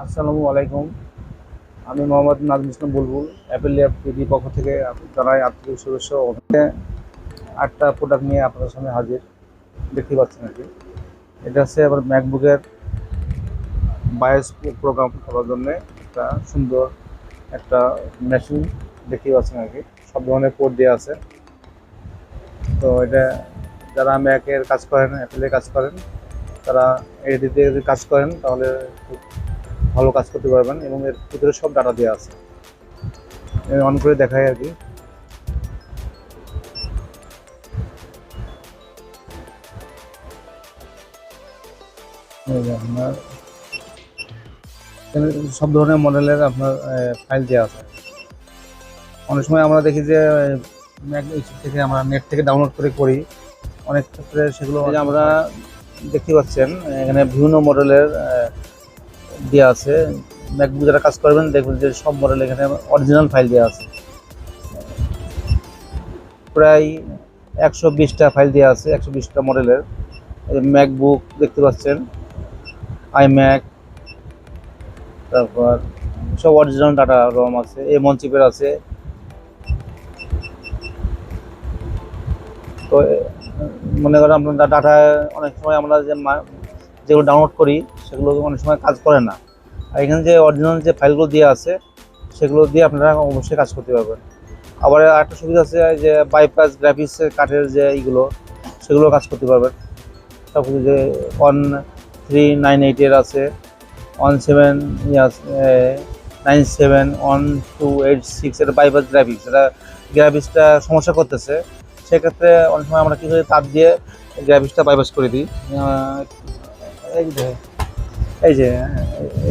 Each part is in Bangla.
আসসালামু আলাইকুম। আমি মোহাম্মদ নাজমুল ইসলাম বুলবুল অ্যাপেল ল্যাব পিডি পক্ষ থেকে জানাই আন্তরিক শুভেচ্ছা ও অভিনন্দন। 8টা প্রোডাক্ট নিয়ে আপনাদের সামনে হাজির, দেখতে পাচ্ছেন আর কি। এটা হচ্ছে আবার ম্যাকবুকের বায়োস প্রোগ্রাম করার জন্য একটা সুন্দর একটা মেশিন, দেখতে পাচ্ছেন আর কি। সব ধরনের পোর্ট দেওয়া আছে। তো এটা যারা ম্যাকের কাজ করেন, অ্যাপেলের কাজ করেন, তারা এটিতে যদি কাজ করেন তাহলে খুব ভালো কাজ করতে পারবেন এবং এর ভিতরে সব ডাটা দেওয়া আছে। অন করে দেখাই আর কি। আপনার সব ধরনের মডেলের আপনার ফাইল দেওয়া আছে। অনেক সময় আমরা দেখি যে ম্যাক থেকে আমরা নেট থেকে ডাউনলোড করি অনেক ক্ষেত্রে সেগুলো আমরা দেখতে পাচ্ছেন এখানে বিভিন্ন মডেলের দেওয়া আছে। ম্যাকবুক যারা কাজ করবেন দেখবেন যে সব মডেল এখানে অরিজিনাল ফাইল দেওয়া আছে। প্রায় 120টা ফাইল দেওয়া আছে, 120টা মডেলের ম্যাকবুক দেখতে পাচ্ছেন, iMac, তারপর সব অরিজিনাল ডাটা রম আছে, M1 চিপের আছে। তো মনে করেন আপনার ডাটা অনেক সময় আমরা যেগুলো ডাউনলোড করি সেগুলো অনেক সময় কাজ করে না, আর এখানে যে অরিজিনাল যে ফাইলগুলো দেওয়া আছে সেগুলো দিয়ে আপনারা অবশ্যই কাজ করতে পারবেন। আবার আরেকটা সুবিধা আছে যে বাইপাস গ্রাফিক্সের কাঠের যে এইগুলো সেগুলো কাজ করতে পারবেন। তারপরে যে 1398-এর আছে, 1797-1286, এটা বাইপাস গ্রাফিক্স, এটা গ্রাফিক্সটা সমস্যা করতেছে। সেক্ষেত্রে অনেক সময় আমরা কী করি, তার দিয়ে গ্রাফিক্সটা বাইপাস করে দিই। এই যে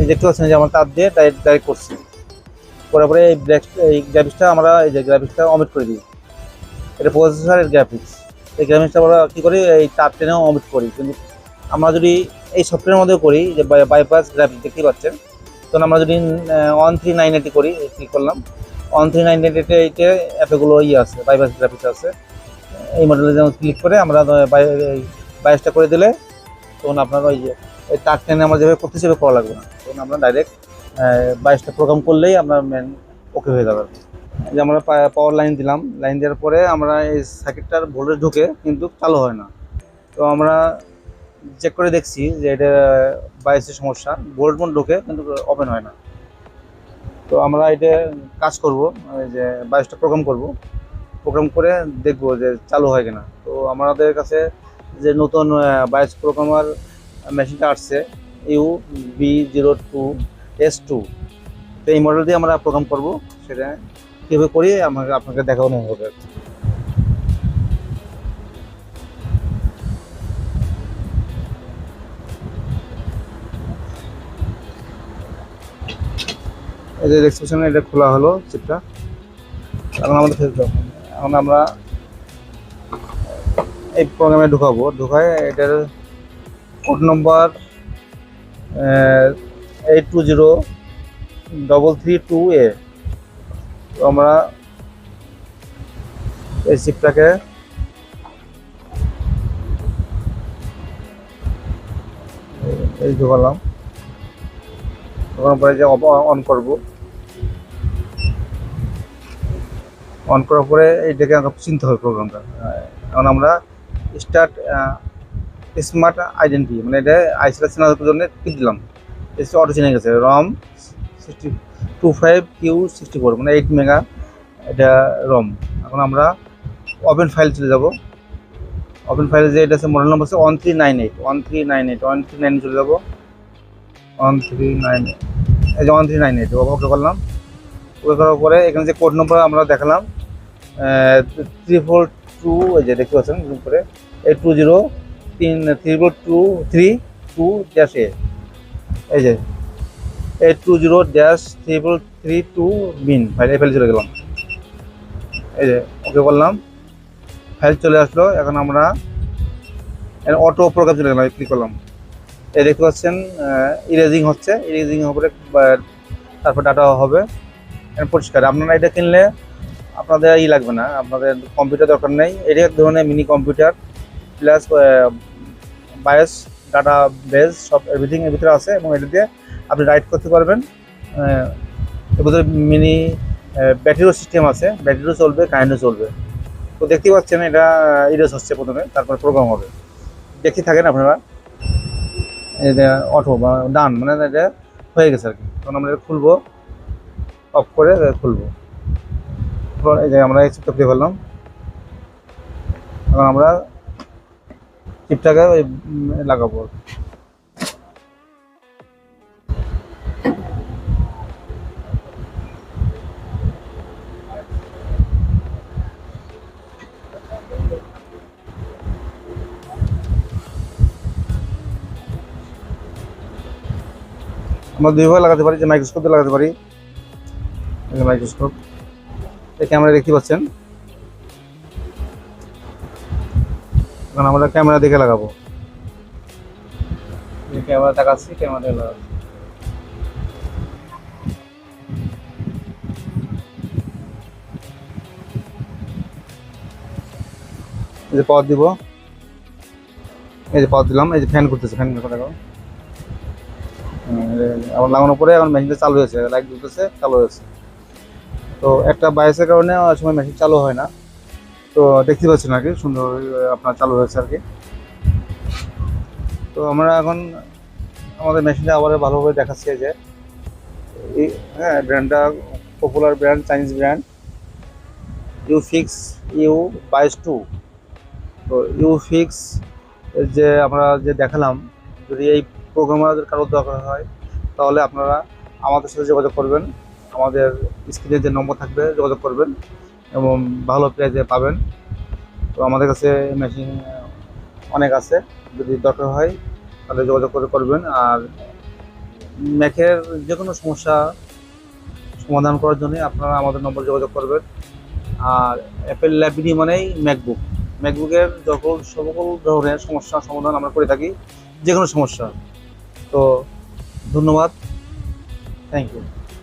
দেখতে পাচ্ছেন যে আমরা তার দিয়ে ডাইরেক্ট করছি, করার পরে এই গ্রাফিক্সটা আমরা এই যে গ্রাফিক্সটা অমিট করে দিই। এটা প্রসেসরের গ্রাফিক্স। এই গ্রাফিক্সটা আমরা কী করি, এই তার টেনেও অমিট করি। কিন্তু আমরা যদি এই সফটওয়্যারের মধ্যে করি যে বাইপাস গ্রাফিক্স দেখতেই পাচ্ছেন, তখন আমরা যদি 1398 করি, ক্লিক করলাম 1398, এইটা অ্যাপেগুলো আছে, বাইপাস গ্রাফিক্স আছে। এই মডেলে যেমন ক্লিক করে আমরা বাইপাসটা করে দিলে তখন আপনার ওই যে এই তার টেনে আমরা যেভাবে করতে সেভাবে করা লাগবে না, তখন আমরা ডাইরেক্ট বাইপাসটা প্রোগ্রাম করলেই আপনার মেন ওকে হয়ে যাবে। যে আমরা পাওয়ার লাইন দিলাম, লাইন দেওয়ার পরে আমরা এই সার্কিটটার ভোল্টেজ ঢুকে কিন্তু চালু হয় না। তো আমরা চেক করে দেখছি যে এটা বায়োসের সমস্যা, ভোল্ট ঢুকে কিন্তু ওপেন হয় না। তো আমরা এটা কাজ করব, যে বায়োসটা প্রোগ্রাম করে দেখব যে চালু হয় কিনা। তো আমাদের কাছে যে নতুন বায়োস প্রোগ্রামার মেশিনটা আসছে, UB02S2, তো এই মডেল দিয়ে আমরা প্রোগ্রাম করব। সেটা কীভাবে করি আপনাকে দেখানো হবে। এই যে এক্সপ্রেশন, এটা খোলা হলো চিপটা। এখন আমাদের এখন আমরা এই প্রোগ্রামে ঢুকায় এটার কোড নম্বর 820332A। তো আমরা এই চিপটাকে এই ঢুকালাম, ঢোকানোর পরে যে অন করব, অন করার পরে এইটাকে আমাকে চিনতে হবে প্রোগ্রামটা। এখন আমরা স্টার্ট স্মার্ট আইডেন্টি, মানে এটা আইসিটা চেনার জন্য টিপ দিলাম। এসে অটো চিনে গেছে, রম 25Q64, মানে 8 মেগা এটা রম। এখন আমরা ওপেন ফাইল চলে যাব। ওপেন ফাইলে যে এটা আছে মডেল নম্বর আছে 1398 চলে যাব। 1398, এই যে 1398 ওকে করলাম। ওকে করার পরে এখানে যে কোড নম্বর আমরা দেখালাম 342, এই যে দেখতে পাচ্ছেন করে 820-332-32-A, এই যে 820-3332 বিন ফাইল, এই ফাইল চলে গেলাম। এই যে ওকে করলাম, ফাইল চলে আসলো। এখন আমরা অটো প্রোগ্রাম চলে গেলাম, ক্লিক করলাম। এই দেখতে পাচ্ছেন ইরেজিং হচ্ছে, ইরেজিং হবে, তারপর ডাটা হবে পরিষ্কার। আপনারা এটা কিনলে আপনাদের লাগবে না, আপনাদের কম্পিউটার দরকার নেই। এটা এক ধরনের mini computer plus bias data base সব এভরিথিং এর ভিতরে আছে, এবং এটা দিয়ে আপনি রাইড করতে পারবেন। এর ভিতরে মিনি ব্যাটারিও সিস্টেম আছে, ব্যাটারিও চলবে, কারেন্টও চলবে। তো দেখতেই পাচ্ছেন এটা ইরেজ হচ্ছে প্রথমে, তারপর প্রোগ্রাম হবে। দেখতে থাকেন আপনারা। এটা অটো বা ডান, মানে এটা হয়ে গেছে আর কি। তখন আমরা এটা খুলবো, অফ করে খুলবো। এই যে আমরা এই চিপটা খুলে ফেললাম। এখন আমরা চিপটাকে ওই লাগাবো। আমরা দুইভাবে লাগাতে পারি, যে মাইক্রোস্কোপ দিয়ে লাগাতে পারি। মাইক্রোস্কোপ এই ক্যামেরা দেখতে পাচ্ছেন। এখন আমরা ক্যামেরা দেখে লাগাবো। ক্যামেরা তাকাচ্ছি, ক্যামেরা দেখে লাগাবো। এই যে পাওয়ার দিব, এই যে পাওয়ার দিলাম, এই যে ফ্যান করতেছে, ফ্যান করে দেখো। আবার লাগানোর পরে এখন মেশিনটা চালু হয়েছে, লাইট জ্বলতেছে, চালু হয়েছে। তো একটা বায়াসের কারণে অনেক সময় মেশিন চালু হয় না। তো দেখতে পাচ্ছেন আর কি, সুন্দর আপনার চালু হয়েছে আর কি। তো আমরা এখন আমাদের মেশিনটা আবার ভালোভাবে দেখাচ্ছি যে এই, হ্যাঁ, ব্র্যান্ডটা popular brand, Chinese brand, Ufix U22। তো ইউফিক্স যে আমরা যে দেখালাম, যদি এই প্রোগ্রামারদের কারোর দরকার হয় তাহলে আপনারা আমাদের সাথে যোগাযোগ করবেন। আমাদের স্ক্রিনে যে নম্বর থাকবে যোগাযোগ করবেন এবং ভালো প্রাইজে পাবেন। তো আমাদের কাছে মেশিন অনেক আছে, যদি দরকার হয় তাহলে যোগাযোগ করবেন। আর ম্যাকের যে কোনো সমস্যা সমাধান করার জন্য আপনারা আমাদের নম্বর যোগাযোগ করবেন। আর অ্যাপেল ল্যাবনি মানেই ম্যাকবুক। ম্যাকবুকের সকল ধরনের সমস্যার সমাধান আমরা করে থাকি, যে কোনো সমস্যা। তো ধন্যবাদ, থ্যাংক ইউ।